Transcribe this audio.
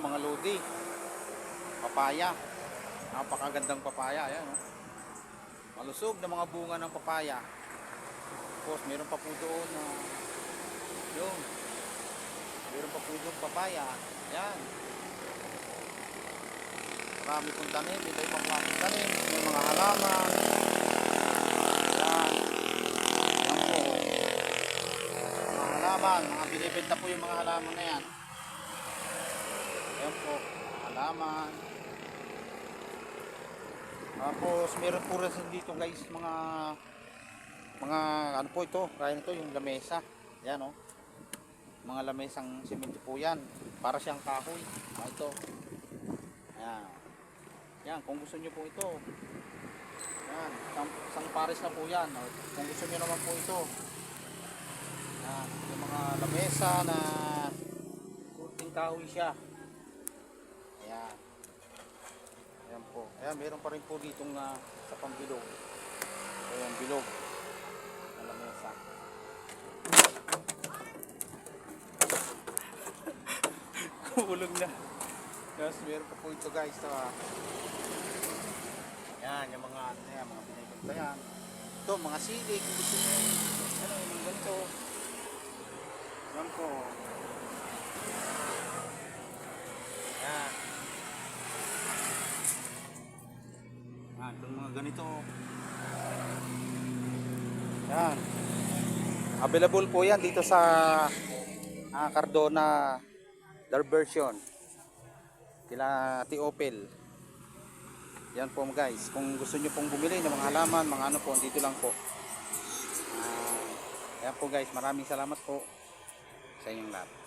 mga lodi. Papaya. Napakagandang papaya. Ayan, oh. Malusog na mga bunga ng papaya. Tapos meron pa po doon na yun. Meron pa po doon papaya. Ayan. Marami pong tanim. Ito yung mga tanim. May mga halaman. Ayan. Ayan po. Mga halaman. Mga binibenta po yung mga halaman na yan. Ayan po. Halaman. Tapos meron po rin dito guys mga ano po ito, kaya nito yung lamesa. Yan oh. Mga lamesang semento po yan. Para siyang kahoy. Ito. Ayan. Yan, kung gusto niyo po ito. Yan, isang pares na po yan. Kung gusto niyo naman po ito. Yan, yung mga lamesa na kunting kahoy siya. Ayan. Ayan po. Ayan, meron pa rin po ditong sa pambilog. Ayan, bilog. Na lamesa. Kulog na. Tapos meron pa po ito guys. Ayan, yung mga mga binibenta yan. Ito, mga sili. Kung gusto nyo yung ganito. Ayan po. Ayan. Itong mga ganito. Yan. Available po yan dito sa Cardona their version. Kila Opel. Yan po guys. Kung gusto nyo pong bumili ng mga halaman, mga ano po, dito lang po. Yan po guys. Maraming salamat po sa inyong lahat.